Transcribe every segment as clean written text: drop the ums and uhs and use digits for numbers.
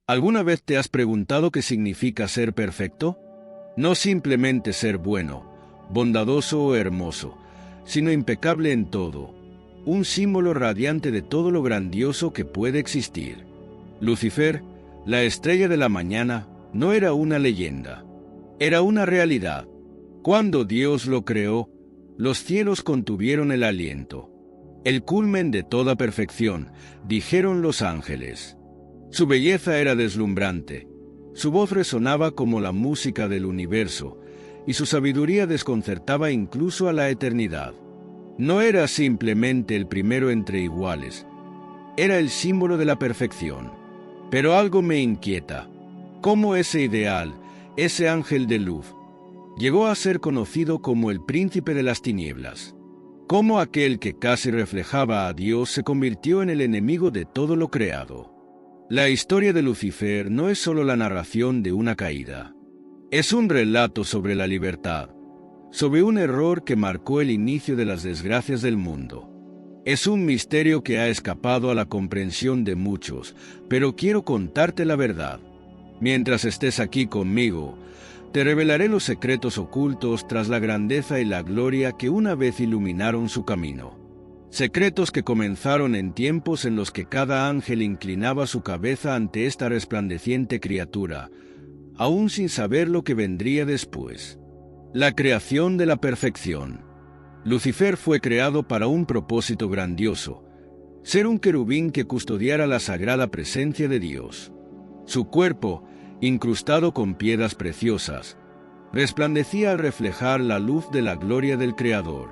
¿Alguna vez te has preguntado qué significa ser perfecto? No simplemente ser bueno, bondadoso o hermoso, sino impecable en todo, un símbolo radiante de todo lo grandioso que puede existir. Lucifer, la estrella de la mañana, no era una leyenda, era una realidad. Cuando Dios lo creó, los cielos contuvieron el aliento. El culmen de toda perfección, dijeron los ángeles. Su belleza era deslumbrante, su voz resonaba como la música del universo, y su sabiduría desconcertaba incluso a la eternidad. No era simplemente el primero entre iguales, era el símbolo de la perfección. Pero algo me inquieta. ¿Cómo ese ideal, ese ángel de luz, llegó a ser conocido como el príncipe de las tinieblas? ¿Cómo aquel que casi reflejaba a Dios se convirtió en el enemigo de todo lo creado? La historia de Lucifer no es solo la narración de una caída. Es un relato sobre la libertad, sobre un error que marcó el inicio de las desgracias del mundo. Es un misterio que ha escapado a la comprensión de muchos, pero quiero contarte la verdad. Mientras estés aquí conmigo, te revelaré los secretos ocultos tras la grandeza y la gloria que una vez iluminaron su camino. Secretos que comenzaron en tiempos en los que cada ángel inclinaba su cabeza ante esta resplandeciente criatura, aún sin saber lo que vendría después. La creación de la perfección. Lucifer fue creado para un propósito grandioso: ser un querubín que custodiara la sagrada presencia de Dios. Su cuerpo, incrustado con piedras preciosas, resplandecía al reflejar la luz de la gloria del Creador.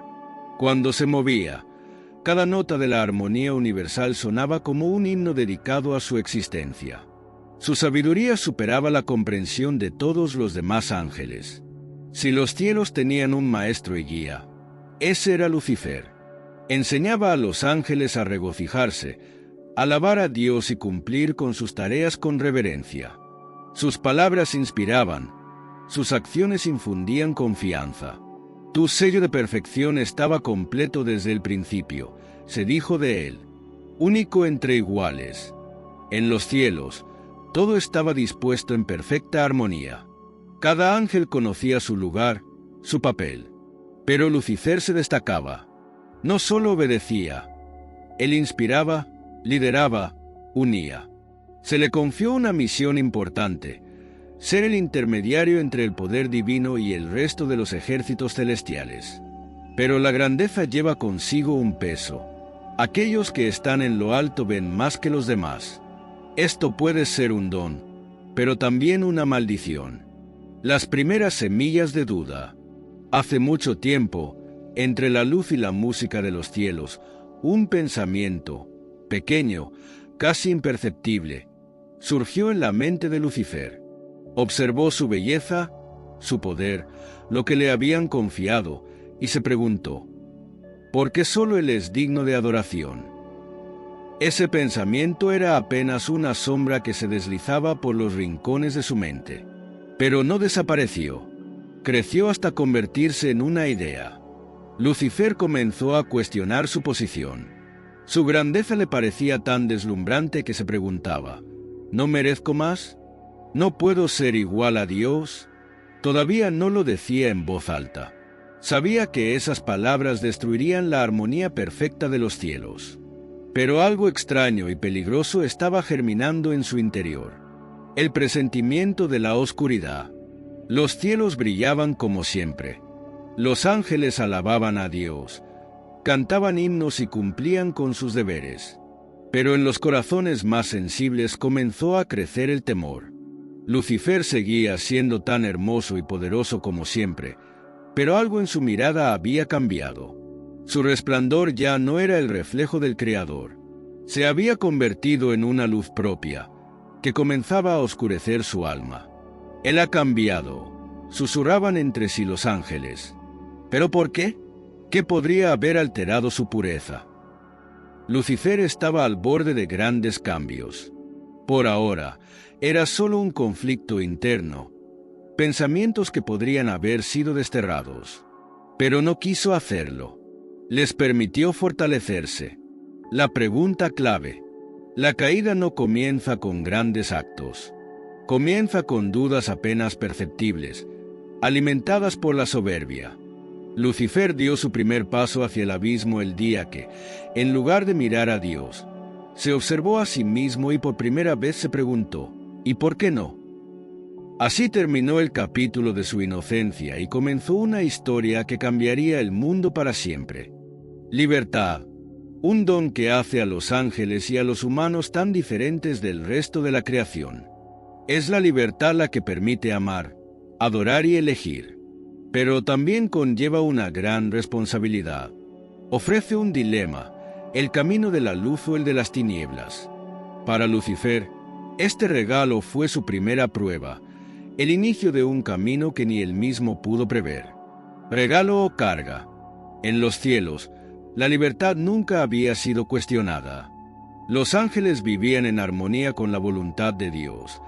Cuando se movía, cada nota de la armonía universal sonaba como un himno dedicado a su existencia. Su sabiduría superaba la comprensión de todos los demás ángeles. Si los cielos tenían un maestro y guía, ese era Lucifer. Enseñaba a los ángeles a regocijarse, alabar a Dios y cumplir con sus tareas con reverencia. Sus palabras inspiraban, sus acciones infundían confianza. Tu sello de perfección estaba completo desde el principio, se dijo de él, único entre iguales. En los cielos, todo estaba dispuesto en perfecta armonía. Cada ángel conocía su lugar, su papel. Pero Lucifer se destacaba. No solo obedecía, él inspiraba, lideraba, unía. Se le confió una misión importante: ser el intermediario entre el poder divino y el resto de los ejércitos celestiales. Pero la grandeza lleva consigo un peso. Aquellos que están en lo alto ven más que los demás. Esto puede ser un don, pero también una maldición. Las primeras semillas de duda. Hace mucho tiempo, entre la luz y la música de los cielos, un pensamiento, pequeño, casi imperceptible, surgió en la mente de Lucifer. Observó su belleza, su poder, lo que le habían confiado, y se preguntó: ¿por qué solo él es digno de adoración? Ese pensamiento era apenas una sombra que se deslizaba por los rincones de su mente. Pero no desapareció. Creció hasta convertirse en una idea. Lucifer comenzó a cuestionar su posición. Su grandeza le parecía tan deslumbrante que se preguntaba: ¿no merezco más? ¿No puedo ser igual a Dios? Todavía no lo decía en voz alta. Sabía que esas palabras destruirían la armonía perfecta de los cielos. Pero algo extraño y peligroso estaba germinando en su interior: el presentimiento de la oscuridad. Los cielos brillaban como siempre. Los ángeles alababan a Dios, cantaban himnos y cumplían con sus deberes. Pero en los corazones más sensibles comenzó a crecer el temor. Lucifer seguía siendo tan hermoso y poderoso como siempre, pero algo en su mirada había cambiado. Su resplandor ya no era el reflejo del Creador. Se había convertido en una luz propia, que comenzaba a oscurecer su alma. Él ha cambiado, susurraban entre sí los ángeles. ¿Pero por qué? ¿Qué podría haber alterado su pureza? Lucifer estaba al borde de grandes cambios. Por ahora, era solo un conflicto interno, pensamientos que podrían haber sido desterrados. Pero no quiso hacerlo. Les permitió fortalecerse. La pregunta clave: La caída no comienza con grandes actos. Comienza con dudas apenas perceptibles, alimentadas por la soberbia. Lucifer dio su primer paso hacia el abismo el día que, en lugar de mirar a Dios, se observó a sí mismo y por primera vez se preguntó, ¿y por qué no? Así terminó el capítulo de su inocencia y comenzó una historia que cambiaría el mundo para siempre. Libertad, un don que hace a los ángeles y a los humanos tan diferentes del resto de la creación. Es la libertad la que permite amar, adorar y elegir. Pero también conlleva una gran responsabilidad. Ofrece un dilema, el camino de la luz o el de las tinieblas. Para Lucifer, este regalo fue su primera prueba, el inicio de un camino que ni él mismo pudo prever. Regalo o carga. En los cielos, la libertad nunca había sido cuestionada. Los ángeles vivían en armonía con la voluntad de Dios,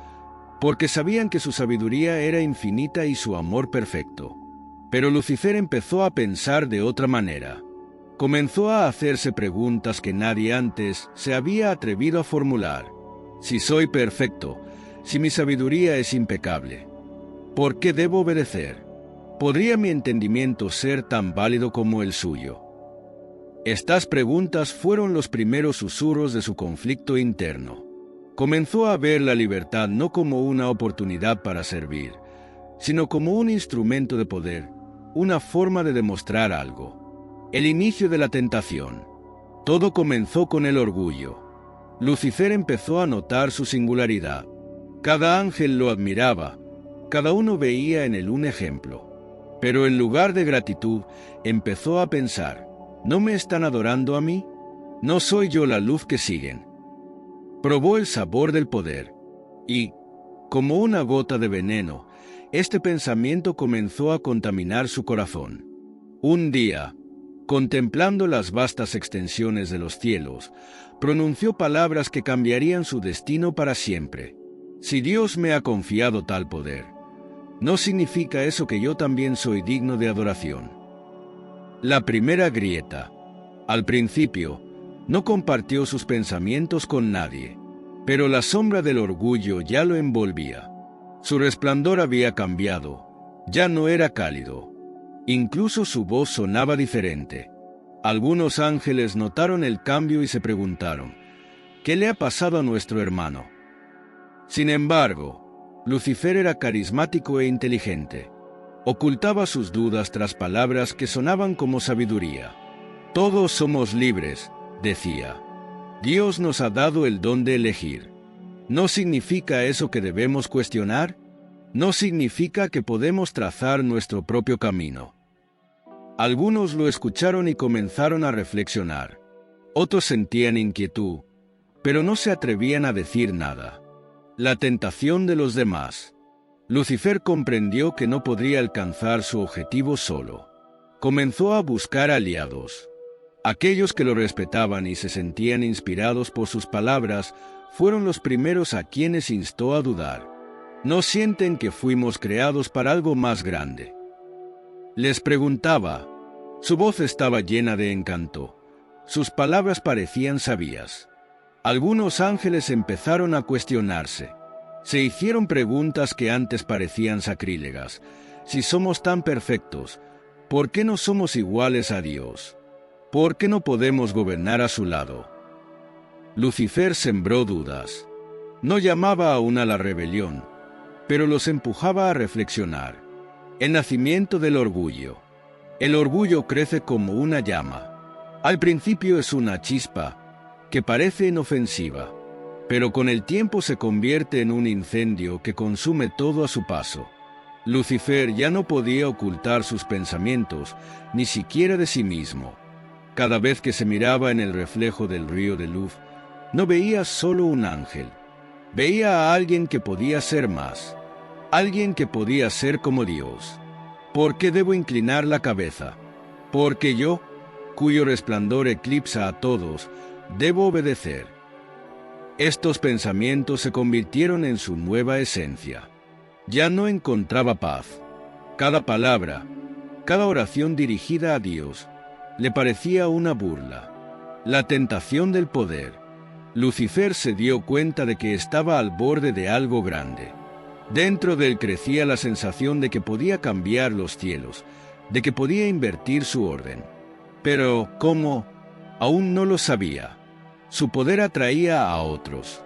porque sabían que su sabiduría era infinita y su amor perfecto. Pero Lucifer empezó a pensar de otra manera. Comenzó a hacerse preguntas que nadie antes se había atrevido a formular. Si soy perfecto, si mi sabiduría es impecable, ¿por qué debo obedecer? ¿Podría mi entendimiento ser tan válido como el suyo? Estas preguntas fueron los primeros susurros de su conflicto interno. Comenzó a ver la libertad no como una oportunidad para servir, sino como un instrumento de poder, una forma de demostrar algo. El inicio de la tentación. Todo comenzó con el orgullo. Lucifer empezó a notar su singularidad. Cada ángel lo admiraba, cada uno veía en él un ejemplo. Pero en lugar de gratitud, empezó a pensar, ¿no me están adorando a mí? ¿No soy yo la luz que siguen? Probó el sabor del poder, y, como una gota de veneno, este pensamiento comenzó a contaminar su corazón. Un día, contemplando las vastas extensiones de los cielos, pronunció palabras que cambiarían su destino para siempre. Si Dios me ha confiado tal poder, ¿no significa eso que yo también soy digno de adoración? La primera grieta. Al principio, no compartió sus pensamientos con nadie, pero la sombra del orgullo ya lo envolvía. Su resplandor había cambiado, ya no era cálido. Incluso su voz sonaba diferente. Algunos ángeles notaron el cambio y se preguntaron, ¿qué le ha pasado a nuestro hermano? Sin embargo, Lucifer era carismático e inteligente. Ocultaba sus dudas tras palabras que sonaban como sabiduría. Todos somos libres, decía. Dios nos ha dado el don de elegir. ¿No significa eso que debemos cuestionar? ¿No significa que podemos trazar nuestro propio camino? Algunos lo escucharon y comenzaron a reflexionar. Otros sentían inquietud, pero no se atrevían a decir nada. La tentación de los demás. Lucifer comprendió que no podría alcanzar su objetivo solo. Comenzó a buscar aliados. Aquellos que lo respetaban y se sentían inspirados por sus palabras fueron los primeros a quienes instó a dudar. ¿No sienten que fuimos creados para algo más grande? Les preguntaba. Su voz estaba llena de encanto. Sus palabras parecían sabias. Algunos ángeles empezaron a cuestionarse. Se hicieron preguntas que antes parecían sacrílegas. Si somos tan perfectos, ¿por qué no somos iguales a Dios? ¿Por qué no podemos gobernar a su lado? Lucifer sembró dudas. No llamaba aún a la rebelión, pero los empujaba a reflexionar. El nacimiento del orgullo. El orgullo crece como una llama. Al principio es una chispa que parece inofensiva, pero con el tiempo se convierte en un incendio que consume todo a su paso. Lucifer ya no podía ocultar sus pensamientos, ni siquiera de sí mismo. Cada vez que se miraba en el reflejo del río de luz, no veía solo un ángel. Veía a alguien que podía ser más. Alguien que podía ser como Dios. ¿Por qué debo inclinar la cabeza? Porque yo, cuyo resplandor eclipsa a todos, debo obedecer. Estos pensamientos se convirtieron en su nueva esencia. Ya no encontraba paz. Cada palabra, cada oración dirigida a Dios, le parecía una burla. La tentación del poder. Lucifer se dio cuenta de que estaba al borde de algo grande. Dentro de él crecía la sensación de que podía cambiar los cielos, de que podía invertir su orden. Pero, ¿cómo? Aún no lo sabía. Su poder atraía a otros.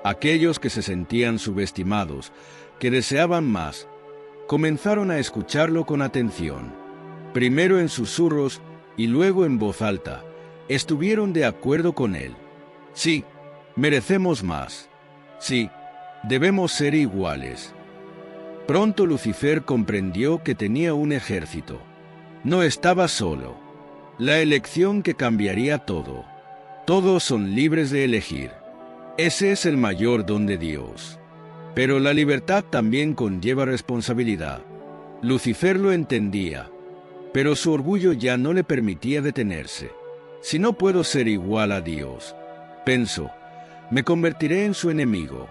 Aquellos que se sentían subestimados, que deseaban más, comenzaron a escucharlo con atención. Primero en susurros y luego en voz alta, estuvieron de acuerdo con él. Sí, merecemos más. Sí, debemos ser iguales. Pronto Lucifer comprendió que tenía un ejército. No estaba solo. La elección que cambiaría todo. Todos son libres de elegir. Ese es el mayor don de Dios. Pero la libertad también conlleva responsabilidad. Lucifer lo entendía, pero su orgullo ya no le permitía detenerse. Si no puedo ser igual a Dios, pensó, me convertiré en su enemigo.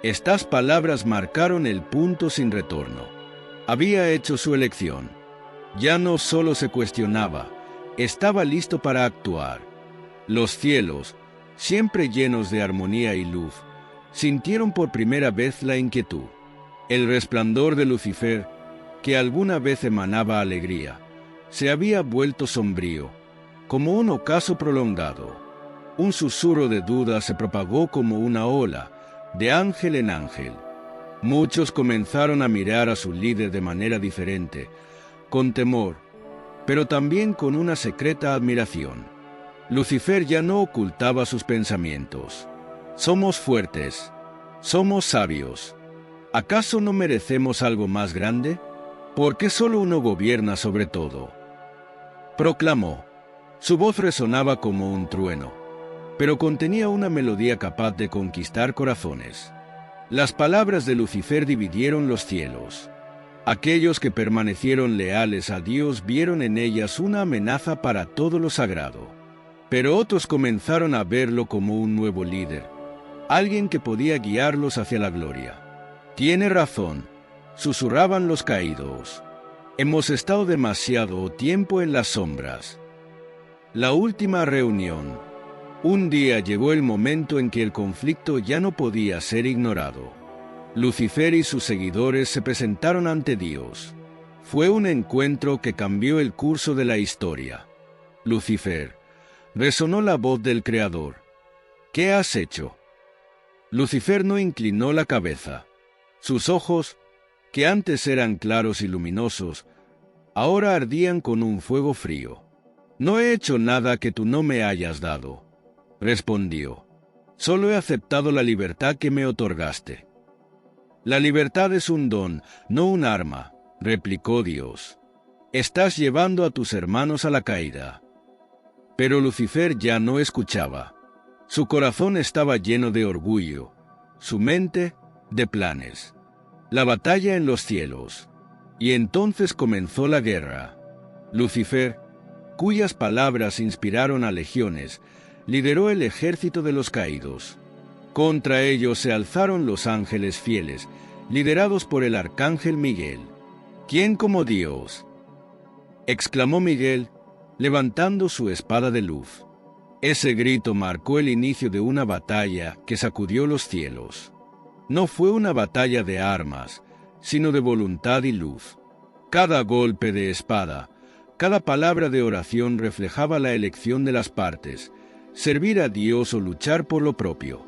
Estas palabras marcaron el punto sin retorno. Había hecho su elección. Ya no solo se cuestionaba, estaba listo para actuar. Los cielos, siempre llenos de armonía y luz, sintieron por primera vez la inquietud. El resplandor de Lucifer, que alguna vez emanaba alegría, se había vuelto sombrío, como un ocaso prolongado. Un susurro de duda se propagó como una ola, de ángel en ángel. Muchos comenzaron a mirar a su líder de manera diferente, con temor, pero también con una secreta admiración. Lucifer ya no ocultaba sus pensamientos. Somos fuertes, somos sabios. ¿Acaso no merecemos algo más grande? ¿Por qué solo uno gobierna sobre todo? Proclamó. Su voz resonaba como un trueno, pero contenía una melodía capaz de conquistar corazones. Las palabras de Lucifer dividieron los cielos. Aquellos que permanecieron leales a Dios vieron en ellas una amenaza para todo lo sagrado. Pero otros comenzaron a verlo como un nuevo líder, alguien que podía guiarlos hacia la gloria. Tiene razón, susurraban los caídos. Hemos estado demasiado tiempo en las sombras. La última reunión. Un día llegó el momento en que el conflicto ya no podía ser ignorado. Lucifer y sus seguidores se presentaron ante Dios. Fue un encuentro que cambió el curso de la historia. Lucifer, resonó la voz del Creador. ¿Qué has hecho? Lucifer no inclinó la cabeza. Sus ojos, que antes eran claros y luminosos, ahora ardían con un fuego frío. No he hecho nada que tú no me hayas dado, respondió. Solo he aceptado la libertad que me otorgaste. La libertad es un don, no un arma, replicó Dios. Estás llevando a tus hermanos a la caída. Pero Lucifer ya no escuchaba. Su corazón estaba lleno de orgullo, su mente de planes. La batalla en los cielos. Y entonces comenzó la guerra. Lucifer, cuyas palabras inspiraron a legiones, lideró el ejército de los caídos. Contra ellos se alzaron los ángeles fieles, liderados por el arcángel Miguel. ¿Quién como Dios?, exclamó Miguel, levantando su espada de luz. Ese grito marcó el inicio de una batalla que sacudió los cielos. No fue una batalla de armas, sino de voluntad y luz. Cada golpe de espada, cada palabra de oración reflejaba la elección de las partes, servir a Dios o luchar por lo propio.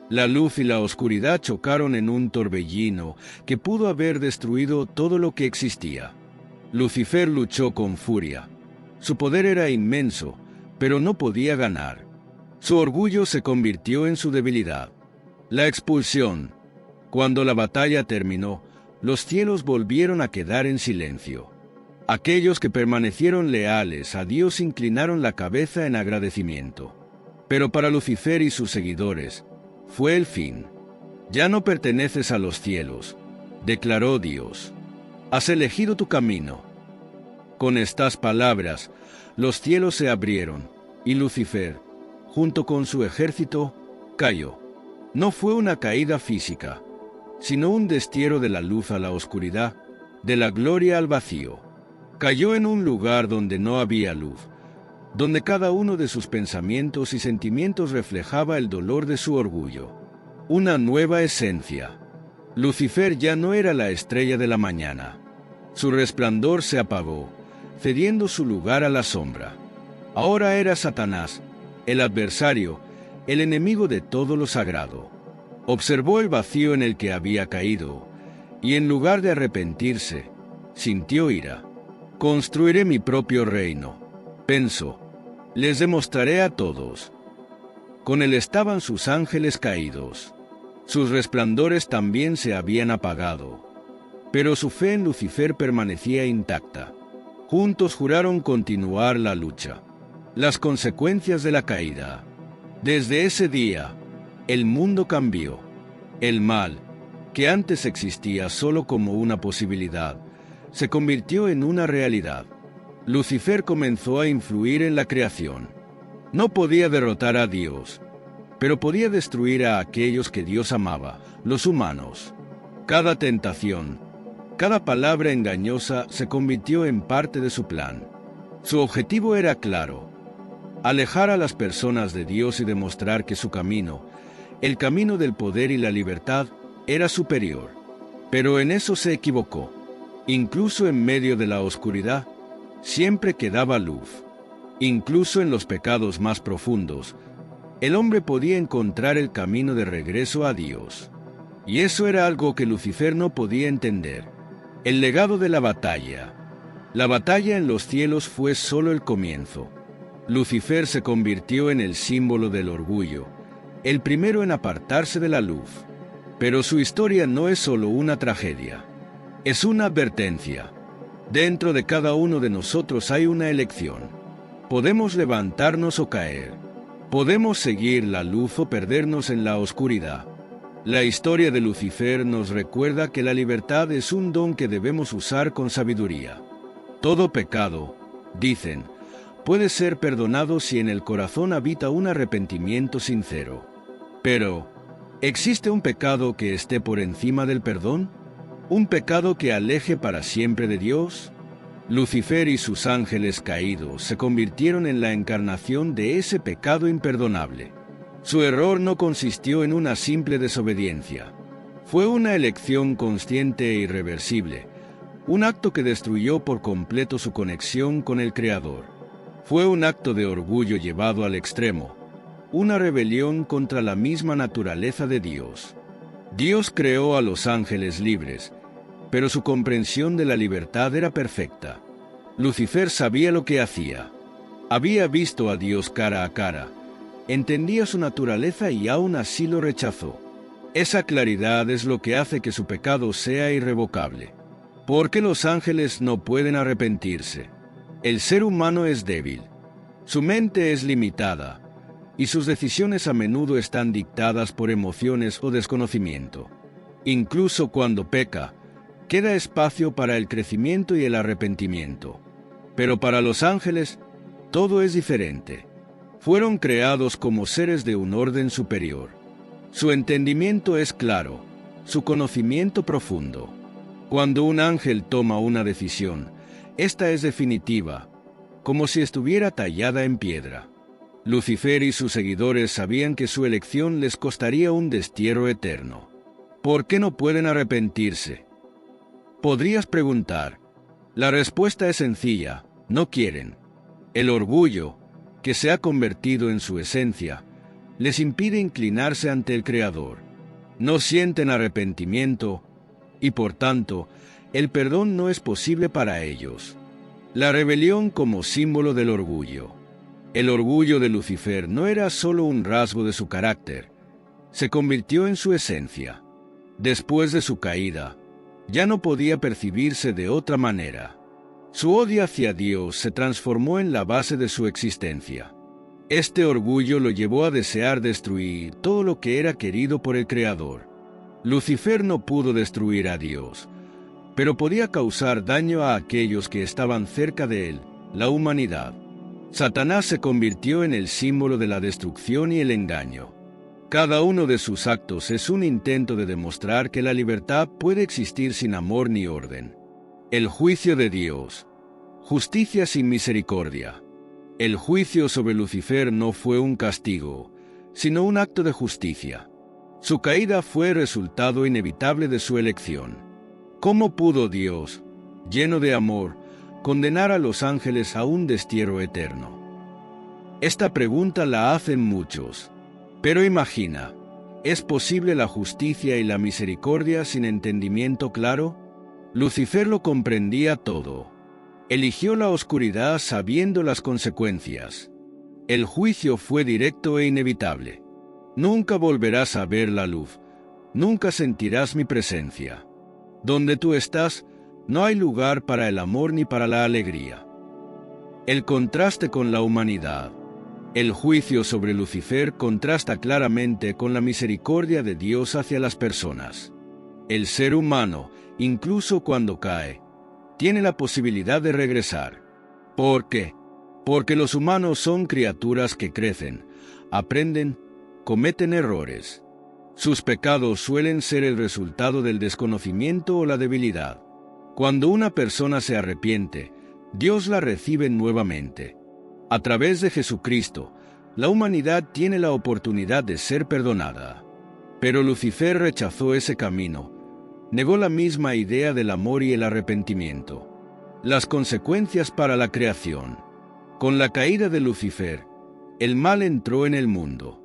La luz y la oscuridad chocaron en un torbellino que pudo haber destruido todo lo que existía. Lucifer luchó con furia. Su poder era inmenso, pero no podía ganar. Su orgullo se convirtió en su debilidad. La expulsión. Cuando la batalla terminó, los cielos volvieron a quedar en silencio. Aquellos que permanecieron leales a Dios inclinaron la cabeza en agradecimiento. Pero para Lucifer y sus seguidores, fue el fin. Ya no perteneces a los cielos, declaró Dios. Has elegido tu camino. Con estas palabras, los cielos se abrieron, y Lucifer, junto con su ejército, cayó. No fue una caída física, sino un destierro de la luz a la oscuridad, de la gloria al vacío. Cayó en un lugar donde no había luz, donde cada uno de sus pensamientos y sentimientos reflejaba el dolor de su orgullo. Una nueva esencia. Lucifer ya no era la estrella de la mañana. Su resplandor se apagó, cediendo su lugar a la sombra. Ahora era Satanás, el adversario, el enemigo de todo lo sagrado. Observó el vacío en el que había caído, y en lugar de arrepentirse, sintió ira. Construiré mi propio reino, pensó. Les demostraré a todos. Con él estaban sus ángeles caídos. Sus resplandores también se habían apagado. Pero su fe en Lucifer permanecía intacta. Juntos juraron continuar la lucha. Las consecuencias de la caída. Desde ese día, el mundo cambió. El mal, que antes existía solo como una posibilidad, se convirtió en una realidad. Lucifer comenzó a influir en la creación. No podía derrotar a Dios, pero podía destruir a aquellos que Dios amaba, los humanos. Cada tentación, cada palabra engañosa se convirtió en parte de su plan. Su objetivo era claro: alejar a las personas de Dios y demostrar que su camino, el camino del poder y la libertad, era superior. Pero en eso se equivocó. Incluso en medio de la oscuridad, siempre quedaba luz. Incluso en los pecados más profundos, el hombre podía encontrar el camino de regreso a Dios. Y eso era algo que Lucifer no podía entender. El legado de la batalla. La batalla en los cielos fue solo el comienzo. Lucifer se convirtió en el símbolo del orgullo, el primero en apartarse de la luz. Pero su historia no es solo una tragedia. Es una advertencia. Dentro de cada uno de nosotros hay una elección. Podemos levantarnos o caer. Podemos seguir la luz o perdernos en la oscuridad. La historia de Lucifer nos recuerda que la libertad es un don que debemos usar con sabiduría. Todo pecado, dicen, puede ser perdonado si en el corazón habita un arrepentimiento sincero. Pero, ¿existe un pecado que esté por encima del perdón? ¿Un pecado que aleje para siempre de Dios? Lucifer y sus ángeles caídos se convirtieron en la encarnación de ese pecado imperdonable. Su error no consistió en una simple desobediencia. Fue una elección consciente e irreversible, un acto que destruyó por completo su conexión con el Creador. Fue un acto de orgullo llevado al extremo, una rebelión contra la misma naturaleza de Dios. Dios creó a los ángeles libres, pero su comprensión de la libertad era perfecta. Lucifer sabía lo que hacía. Había visto a Dios cara a cara, entendía su naturaleza y aún así lo rechazó. Esa claridad es lo que hace que su pecado sea irrevocable. ¿Por qué los ángeles no pueden arrepentirse? El ser humano es débil. Su mente es limitada, y sus decisiones a menudo están dictadas por emociones o desconocimiento. Incluso cuando peca, queda espacio para el crecimiento y el arrepentimiento. Pero para los ángeles, todo es diferente. Fueron creados como seres de un orden superior. Su entendimiento es claro, su conocimiento profundo. Cuando un ángel toma una decisión, esta es definitiva, como si estuviera tallada en piedra. Lucifer y sus seguidores sabían que su elección les costaría un destierro eterno. ¿Por qué no pueden arrepentirse? Podrías preguntar. La respuesta es sencilla: no quieren. El orgullo, que se ha convertido en su esencia, les impide inclinarse ante el Creador. No sienten arrepentimiento y, por tanto, el perdón no es posible para ellos. La rebelión como símbolo del orgullo. El orgullo de Lucifer no era solo un rasgo de su carácter, se convirtió en su esencia. Después de su caída, ya no podía percibirse de otra manera. Su odio hacia Dios se transformó en la base de su existencia. Este orgullo lo llevó a desear destruir todo lo que era querido por el Creador. Lucifer no pudo destruir a Dios, pero podía causar daño a aquellos que estaban cerca de él, la humanidad. Satanás se convirtió en el símbolo de la destrucción y el engaño. Cada uno de sus actos es un intento de demostrar que la libertad puede existir sin amor ni orden. El juicio de Dios. Justicia sin misericordia. El juicio sobre Lucifer no fue un castigo, sino un acto de justicia. Su caída fue resultado inevitable de su elección. ¿Cómo pudo Dios, lleno de amor, condenar a los ángeles a un destierro eterno? Esta pregunta la hacen muchos. Pero imagina, ¿es posible la justicia y la misericordia sin entendimiento claro? Lucifer lo comprendía todo. Eligió la oscuridad sabiendo las consecuencias. El juicio fue directo e inevitable. Nunca volverás a ver la luz, nunca sentirás mi presencia. Donde tú estás, no hay lugar para el amor ni para la alegría. El contraste con la humanidad. El juicio sobre Lucifer contrasta claramente con la misericordia de Dios hacia las personas. El ser humano, incluso cuando cae, tiene la posibilidad de regresar. ¿Por qué? Porque los humanos son criaturas que crecen, aprenden, cometen errores. Sus pecados suelen ser el resultado del desconocimiento o la debilidad. Cuando una persona se arrepiente, Dios la recibe nuevamente. A través de Jesucristo, la humanidad tiene la oportunidad de ser perdonada. Pero Lucifer rechazó ese camino. Negó la misma idea del amor y el arrepentimiento. Las consecuencias para la creación. Con la caída de Lucifer, el mal entró en el mundo.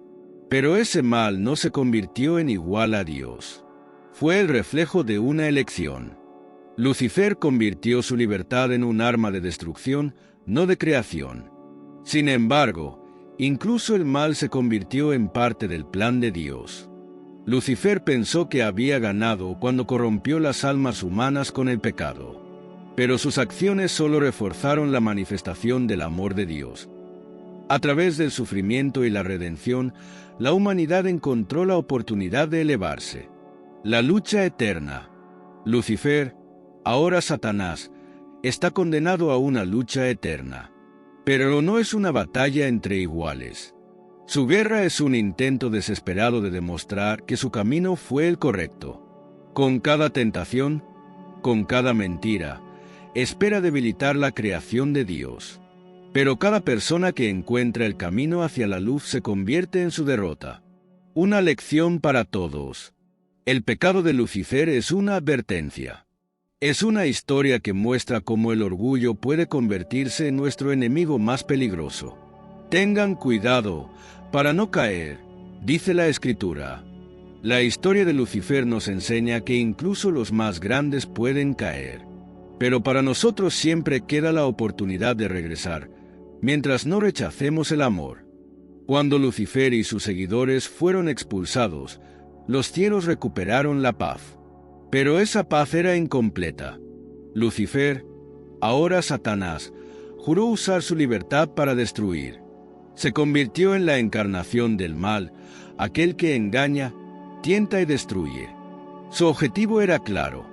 Pero ese mal no se convirtió en igual a Dios. Fue el reflejo de una elección. Lucifer convirtió su libertad en un arma de destrucción, no de creación. Sin embargo, incluso el mal se convirtió en parte del plan de Dios. Lucifer pensó que había ganado cuando corrompió las almas humanas con el pecado. Pero sus acciones solo reforzaron la manifestación del amor de Dios. A través del sufrimiento y la redención, la humanidad encontró la oportunidad de elevarse. La lucha eterna. Lucifer, ahora Satanás, está condenado a una lucha eterna. Pero no es una batalla entre iguales. Su guerra es un intento desesperado de demostrar que su camino fue el correcto. Con cada tentación, con cada mentira, espera debilitar la creación de Dios. Pero cada persona que encuentra el camino hacia la luz se convierte en su derrota. Una lección para todos. El pecado de Lucifer es una advertencia. Es una historia que muestra cómo el orgullo puede convertirse en nuestro enemigo más peligroso. Tengan cuidado para no caer, dice la Escritura. La historia de Lucifer nos enseña que incluso los más grandes pueden caer. Pero para nosotros siempre queda la oportunidad de regresar, mientras no rechacemos el amor. Cuando Lucifer y sus seguidores fueron expulsados, los cielos recuperaron la paz. Pero esa paz era incompleta. Lucifer, ahora Satanás, juró usar su libertad para destruir. Se convirtió en la encarnación del mal, aquel que engaña, tienta y destruye. Su objetivo era claro: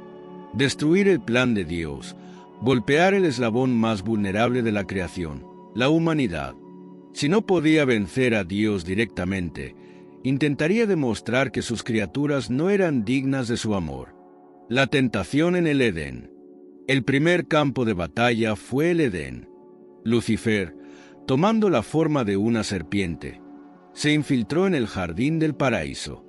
destruir el plan de Dios, golpear el eslabón más vulnerable de la creación, la humanidad. Si no podía vencer a Dios directamente, intentaría demostrar que sus criaturas no eran dignas de su amor. La tentación en el Edén. El primer campo de batalla fue el Edén. Lucifer, tomando la forma de una serpiente, se infiltró en el jardín del paraíso.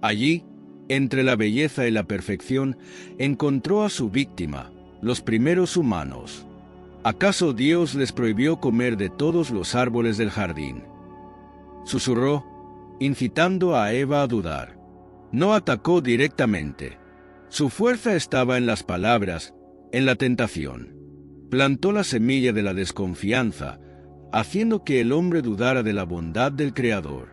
Allí, entre la belleza y la perfección, encontró a su víctima, los primeros humanos. ¿Acaso Dios les prohibió comer de todos los árboles del jardín? Susurró, incitando a Eva a dudar. No atacó directamente. Su fuerza estaba en las palabras, en la tentación. Plantó la semilla de la desconfianza, haciendo que el hombre dudara de la bondad del Creador.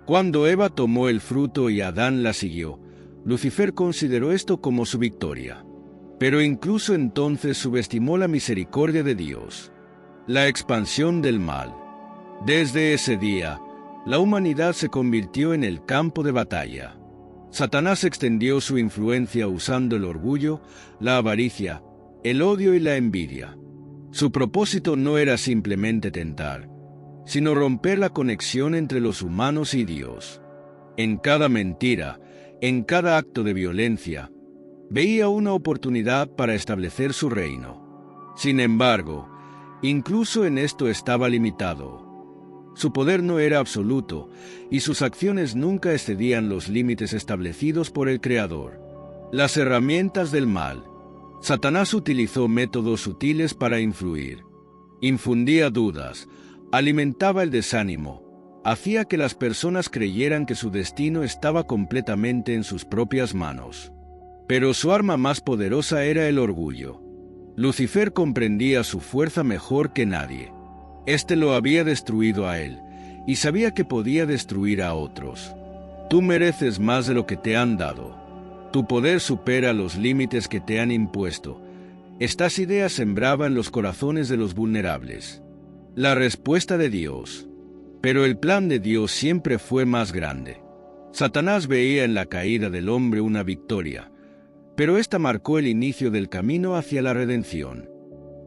Cuando Eva tomó el fruto y Adán la siguió, Lucifer consideró esto como su victoria. Pero incluso entonces subestimó la misericordia de Dios. La expansión del mal. Desde ese día, la humanidad se convirtió en el campo de batalla. Satanás extendió su influencia usando el orgullo, la avaricia, el odio y la envidia. Su propósito no era simplemente tentar, sino romper la conexión entre los humanos y Dios. En cada mentira, en cada acto de violencia, veía una oportunidad para establecer su reino. Sin embargo, Incluso en esto estaba limitado. Su poder no era absoluto, y sus acciones nunca excedían los límites establecidos por el Creador. Las herramientas del mal. Satanás utilizó métodos sutiles para influir. Infundía dudas, alimentaba el desánimo, hacía que las personas creyeran que su destino estaba completamente en sus propias manos. Pero su arma más poderosa era el orgullo. Lucifer comprendía su fuerza mejor que nadie. Este lo había destruido a él, y sabía que podía destruir a otros. Tú mereces más de lo que te han dado. Tu poder supera los límites que te han impuesto. Estas ideas sembraban los corazones de los vulnerables. La respuesta de Dios. Pero el plan de Dios siempre fue más grande. Satanás veía en la caída del hombre una victoria, pero esta marcó el inicio del camino hacia la redención.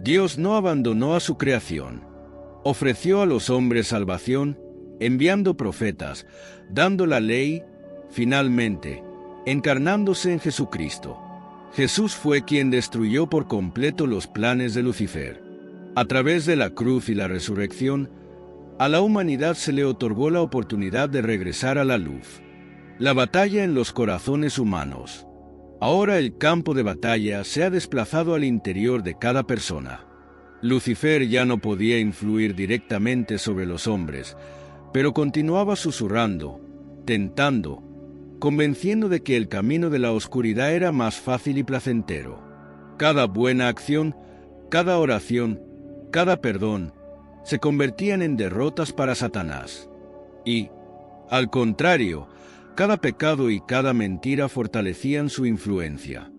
Dios no abandonó a su creación. Ofreció a los hombres salvación, enviando profetas, dando la ley, finalmente, encarnándose en Jesucristo. Jesús fue quien destruyó por completo los planes de Lucifer. A través de la cruz y la resurrección, a la humanidad se le otorgó la oportunidad de regresar a la luz. La batalla en los corazones humanos. Ahora el campo de batalla se ha desplazado al interior de cada persona. Lucifer ya no podía influir directamente sobre los hombres, pero continuaba susurrando, tentando, convenciendo de que el camino de la oscuridad era más fácil y placentero. Cada buena acción, cada oración, cada perdón, se convertían en derrotas para Satanás. Y, al contrario, cada pecado y cada mentira fortalecían su influencia.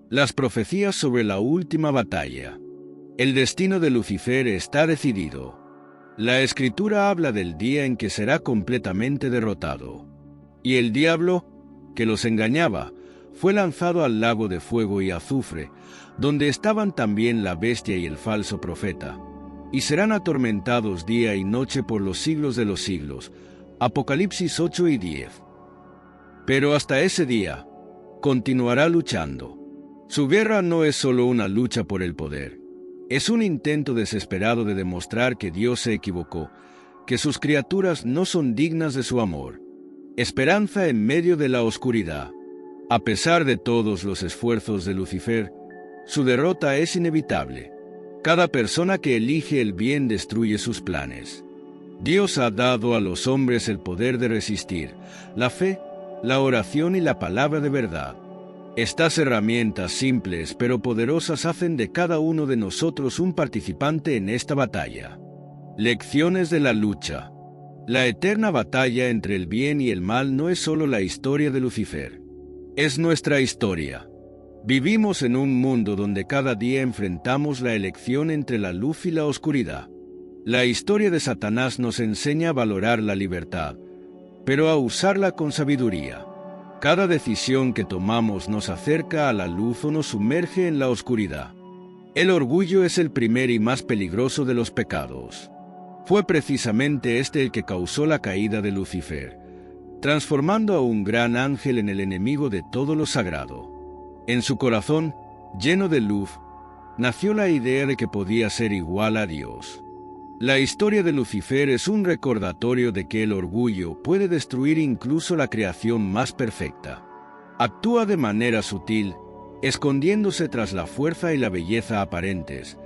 Las profecías sobre la última batalla. El destino de Lucifer está decidido. La Escritura habla del día en que será completamente derrotado. Y el diablo, que los engañaba, fue lanzado al lago de fuego y azufre, donde estaban también la bestia y el falso profeta, y serán atormentados día y noche por los siglos de los siglos. Apocalipsis 8 y 10. Pero hasta ese día, continuará luchando. Su guerra no es solo una lucha por el poder. Es un intento desesperado de demostrar que Dios se equivocó, que sus criaturas no son dignas de su amor. Esperanza en medio de la oscuridad. A pesar de todos los esfuerzos de Lucifer, su derrota es inevitable. Cada persona que elige el bien destruye sus planes. Dios ha dado a los hombres el poder de resistir, la fe, la oración y la palabra de verdad. Estas herramientas simples pero poderosas hacen de cada uno de nosotros un participante en esta batalla. Lecciones de la lucha. La eterna batalla entre el bien y el mal no es solo la historia de Lucifer. Es nuestra historia. Vivimos en un mundo donde cada día enfrentamos la elección entre la luz y la oscuridad. La historia de Satanás nos enseña a valorar la libertad, pero a usarla con sabiduría. Cada decisión que tomamos nos acerca a la luz o nos sumerge en la oscuridad. El orgullo es el primer y más peligroso de los pecados. Fue precisamente este el que causó la caída de Lucifer, transformando a un gran ángel en el enemigo de todo lo sagrado. En su corazón, lleno de luz, nació la idea de que podía ser igual a Dios. La historia de Lucifer es un recordatorio de que el orgullo puede destruir incluso la creación más perfecta. Actúa de manera sutil, escondiéndose tras la fuerza y la belleza aparentes,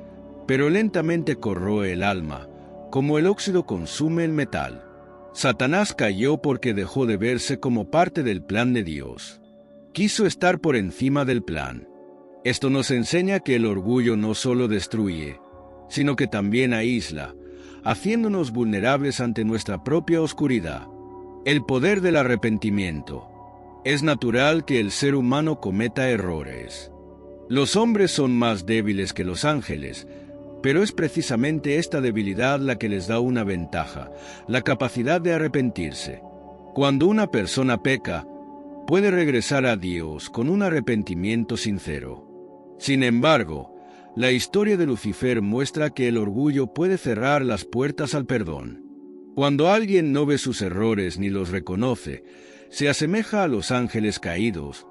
pero lentamente corroe el alma, como el óxido consume el metal. Satanás cayó porque dejó de verse como parte del plan de Dios. Quiso estar por encima del plan. Esto nos enseña que el orgullo no solo destruye, sino que también aísla, haciéndonos vulnerables ante nuestra propia oscuridad. El poder del arrepentimiento. Es natural que el ser humano cometa errores. Los hombres son más débiles que los ángeles, pero es precisamente esta debilidad la que les da una ventaja, la capacidad de arrepentirse. Cuando una persona peca, puede regresar a Dios con un arrepentimiento sincero. Sin embargo, la historia de Lucifer muestra que el orgullo puede cerrar las puertas al perdón. Cuando alguien no ve sus errores ni los reconoce, se asemeja a los ángeles caídos,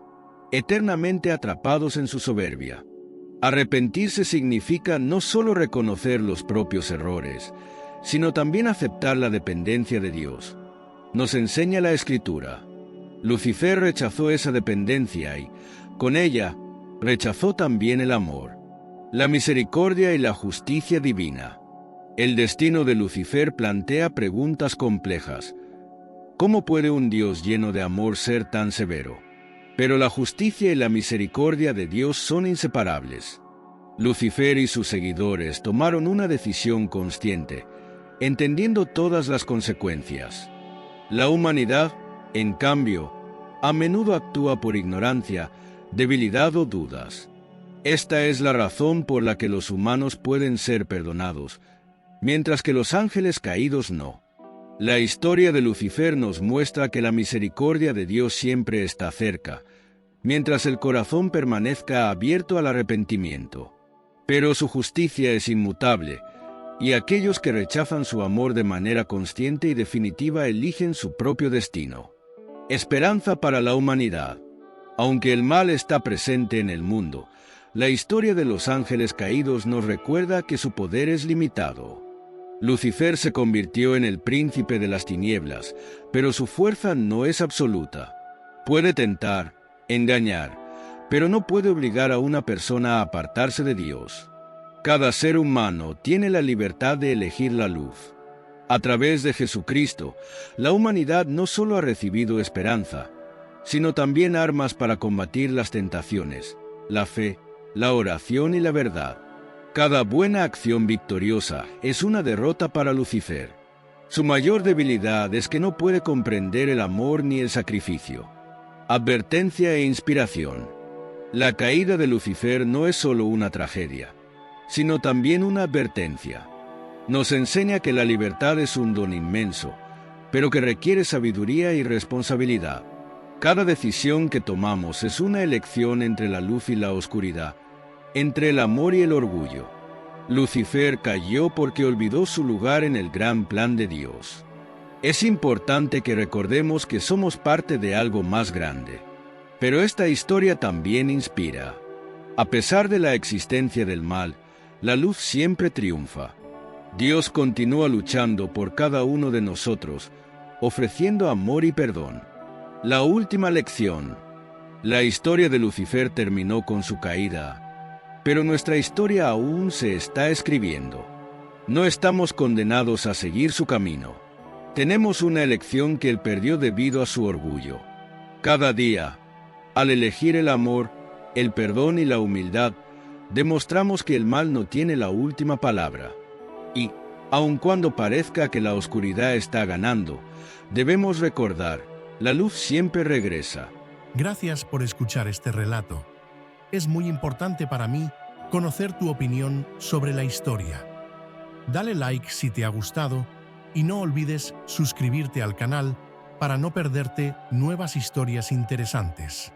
eternamente atrapados en su soberbia. Arrepentirse significa no solo reconocer los propios errores, sino también aceptar la dependencia de Dios. Nos enseña la Escritura. Lucifer rechazó esa dependencia y, con ella, rechazó también el amor, la misericordia y la justicia divina. El destino de Lucifer plantea preguntas complejas. ¿Cómo puede un Dios lleno de amor ser tan severo? Pero la justicia y la misericordia de Dios son inseparables. Lucifer y sus seguidores tomaron una decisión consciente, entendiendo todas las consecuencias. La humanidad, en cambio, a menudo actúa por ignorancia, debilidad o dudas. Esta es la razón por la que los humanos pueden ser perdonados, mientras que los ángeles caídos no. La historia de Lucifer nos muestra que la misericordia de Dios siempre está cerca, mientras el corazón permanezca abierto al arrepentimiento. Pero su justicia es inmutable, y aquellos que rechazan su amor de manera consciente y definitiva eligen su propio destino. Esperanza para la humanidad. Aunque el mal está presente en el mundo, la historia de los ángeles caídos nos recuerda que su poder es limitado. Lucifer se convirtió en el príncipe de las tinieblas, pero su fuerza no es absoluta. Puede tentar, engañar, pero no puede obligar a una persona a apartarse de Dios. Cada ser humano tiene la libertad de elegir la luz. A través de Jesucristo, la humanidad no solo ha recibido esperanza, sino también armas para combatir las tentaciones, la fe, la oración y la verdad. Cada buena acción victoriosa es una derrota para Lucifer. Su mayor debilidad es que no puede comprender el amor ni el sacrificio. Advertencia e inspiración. La caída de Lucifer no es solo una tragedia, sino también una advertencia. Nos enseña que la libertad es un don inmenso, pero que requiere sabiduría y responsabilidad. Cada decisión que tomamos es una elección entre la luz y la oscuridad, entre el amor y el orgullo. Lucifer cayó porque olvidó su lugar en el gran plan de Dios. Es importante que recordemos que somos parte de algo más grande. Pero esta historia también inspira. A pesar de la existencia del mal, la luz siempre triunfa. Dios continúa luchando por cada uno de nosotros, ofreciendo amor y perdón. La última lección. La historia de Lucifer terminó con su caída, pero nuestra historia aún se está escribiendo. No estamos condenados a seguir su camino. Tenemos una elección que él perdió debido a su orgullo. Cada día, al elegir el amor, el perdón y la humildad, demostramos que el mal no tiene la última palabra. Y, aun cuando parezca que la oscuridad está ganando, debemos recordar, la luz siempre regresa. Gracias por escuchar este relato. Es muy importante para mí conocer tu opinión sobre la historia. Dale like si te ha gustado y no olvides suscribirte al canal para no perderte nuevas historias interesantes.